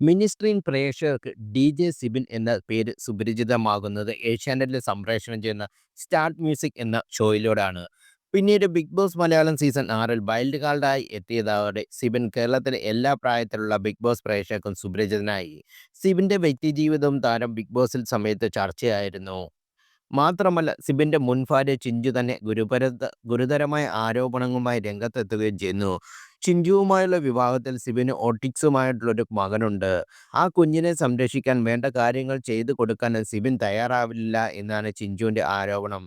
Mini screen പ്രേക്ഷകർക്ക് ഡി.ജെ. സിബിൻ എന്ന പേര് സുപരിചിതമാകുന്നത് ഏഷ്യാനെറ്റിൽ സംപ്രേഷണം ചെയ്യുന്ന സ്റ്റാർട്ട് മ്യൂസിക് എന്ന ഷോയിലൂടെയാണ്. പിന്നീട് ബിഗ് ബോസ് മലയാളം സീസൺ 6-ൽ വൈൽഡ് കാർഡായി എത്തിയതോടെ സിബിൻ കേരളത്തിലെ എല്ലാ പ്രായത്തിലുള്ള ബിഗ് ബോസ് പ്രേക്ഷകർക്കും സുപരിചിതനായി. സിബിന്റെ വ്യക്തിജീവിതവും താരം ബിഗ് ബോസിൽ സമയത്ത് ചർച്ചയായിരുന്നു. മാത്രമല്ല സിബിന്റെ മുൻ ഭാര്യ ചിഞ്ചു തന്നെ ഗുരുതരമായ ആരോപണങ്ങളുമായി രംഗത്തെത്തുകയും ചെയ്യുന്നു. ചിഞ്ചുവുമായുള്ള വിവാഹത്തിൽ സിബിന് ഓട്ടിസമായിട്ടുള്ളൊരു മകനുണ്ട്. ആ കുഞ്ഞിനെ സംരക്ഷിക്കാൻ വേണ്ട കാര്യങ്ങൾ ചെയ്തു കൊടുക്കാൻ സിബിൻ തയ്യാറാവില്ല എന്നാണ് ചിഞ്ചുവിന്റെ ആരോപണം.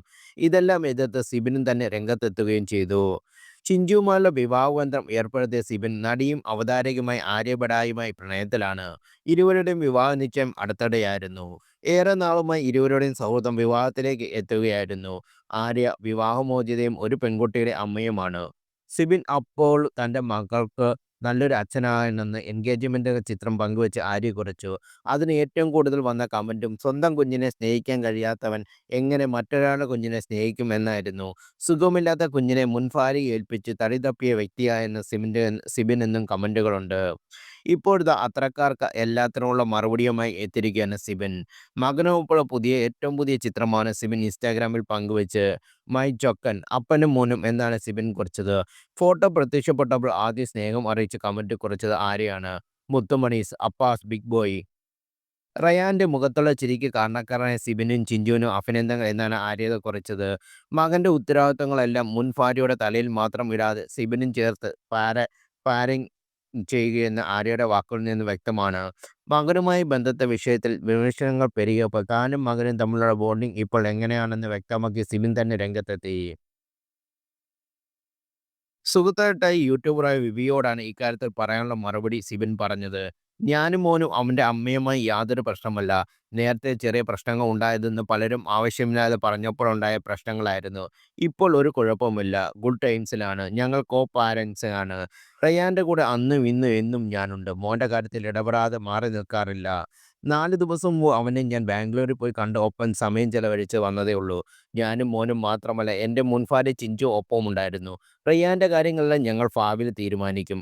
ഇതെല്ലാം എതിർത്ത് സിബിനും തന്നെ രംഗത്തെത്തുകയും ചെയ്തു. ചിഞ്ചുവുമായുള്ള വിവാഹബന്ധം ഏർപ്പെടുത്തിയ സിബിൻ നടിയും അവതാരകയുമായി ആര്യ ബഡായുമായി പ്രണയത്തിലാണ്. ഇരുവരുടെയും വിവാഹ നിശ്ചയം അടുത്തിടെയായിരുന്നു. ഏറെ നാളുമായി ഇരുവരുടെയും സൗഹൃദം വിവാഹത്തിലേക്ക് എത്തുകയായിരുന്നു. ആര്യ വിവാഹമോചിതയും ഒരു പെൺകുട്ടിയുടെ അമ്മയുമാണ്. സിബിൻ അപ്പോൾ തൻ്റെ മകൾക്ക് നല്ലൊരു അച്ഛനാണെന്ന് എൻഗേജ്മെൻ്റ് ചിത്രം പങ്കുവെച്ച് ആര്യ കുറിച്ചു. അതിന് ഏറ്റവും കൂടുതൽ വന്ന കമൻറ്റും സ്വന്തം കുഞ്ഞിനെ സ്നേഹിക്കാൻ കഴിയാത്തവൻ എങ്ങനെ മറ്റൊരാളുടെ കുഞ്ഞിനെ സ്നേഹിക്കും എന്നായിരുന്നു. സുഖമില്ലാത്ത കുഞ്ഞിനെ മുൻ ഭാര്യയെ ഏൽപ്പിച്ച് തടി തപ്പിയ വ്യക്തിയായെന്ന് സിബിൻ എന്നും കമൻറ്റുകളുണ്ട്. ഇപ്പോഴിതാ അത്തരക്കാർക്ക് എല്ലാത്തിനുമുള്ള മറുപടിയുമായി എത്തിയിരിക്കുകയാണ് സിബിൻ. മകനൊപ്പമുള്ള ഏറ്റവും പുതിയ ചിത്രമാണ് സിബിൻ ഇൻസ്റ്റാഗ്രാമിൽ പങ്കുവെച്ച് മൈ ചൊക്കൻ അപ്പനും മോനും എന്നാണ് സിബിൻ കുറിച്ചത്. ഫോട്ടോ പ്രത്യക്ഷപ്പെട്ടപ്പോൾ ആദ്യം സ്നേഹം അറിയിച്ച് കമന്റ് കുറിച്ചത് ആരെയാണ്? മുത്തുമണീസ്, അപ്പാസ്, ബിഗ് ബോയ്. റയാന്റെ മുഖത്തുള്ള ചിരിക്ക് കാരണക്കാരായ സിബിനും ചിഞ്ചുവിനും അഭിനന്ദനങ്ങൾ എന്നാണ് ആര്യ കുറിച്ചത്. മകന്റെ ഉത്തരവാദിത്തങ്ങളെല്ലാം മുൻ ഭാര്യയുടെ തലയിൽ മാത്രം ഇടാതെ സിബിനും ചേർത്ത് പാരിങ് ചെയ്യുകയെന്ന് ആര്യയുടെ വാക്കുകളിൽ നിന്ന് വ്യക്തമാണ്. മകനുമായി ബന്ധപ്പെട്ട വിഷയത്തിൽ വിമർശനങ്ങൾ പെരുകിയപ്പോൾ താനും മകനും തമ്മിലുള്ള ബോണ്ടിംഗ് ഇപ്പോൾ എങ്ങനെയാണെന്ന് വ്യക്തമാക്കി സിബിൻ തന്നെ രംഗത്തെത്തി. സുഹൃത്തായിട്ടായി യൂട്യൂബറായ വിവിയോടാണ് ഇക്കാര്യത്തിൽ പറയാനുള്ള മറുപടി സിബിൻ പറഞ്ഞത്. ഞാനും മോനും അവൻ്റെ അമ്മയുമായി യാതൊരു പ്രശ്നമല്ല. നേരത്തെ ചെറിയ പ്രശ്നങ്ങൾ ഉണ്ടായതെന്ന് പലരും ആവശ്യമില്ലാതെ പറഞ്ഞപ്പോഴുണ്ടായ പ്രശ്നങ്ങളായിരുന്നു. ഇപ്പോൾ ഒരു കുഴപ്പവുമില്ല. ഗുഡ് ടൈംസിലാണ്. ഞങ്ങൾ കോ പാരൻസ് ആണ്. റയാൻ്റെ കൂടെ അന്നും ഇന്നും എന്നും ഞാനുണ്ട്. മോൻ്റെ കാര്യത്തിൽ ഇടപെടാതെ മാറി നിൽക്കാറില്ല. 4 ദിവസം മുമ്പ് അവനെ ഞാൻ ബാംഗ്ലൂരിൽ പോയി കണ്ട് ഒപ്പം സമയം ചെലവഴിച്ച് വന്നതേ ഉള്ളൂ. ഞാനും മോനും മാത്രമല്ല എൻ്റെ മുൻ ഭാര്യ ചിഞ്ചു ഒപ്പമുണ്ടായിരുന്നു. റയാൻ്റെ കാര്യങ്ങളെല്ലാം ഞങ്ങൾ ഭാവിയിൽ തീരുമാനിക്കും.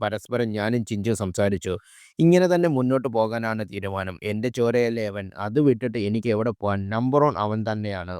പരസ്പരം ഞാനും ചിഞ്ചും സംസാരിച്ചു. ഇങ്ങനെ തന്നെ മുന്നോട്ട് പോകാനാണ് തീരുമാനം. എൻ്റെ ചോരയല്ലേ അവൻ. അത് വിട്ടിട്ട് എനിക്ക് എവിടെ പോവാൻ. നമ്പർ 1 അവൻ തന്നെയാണ്.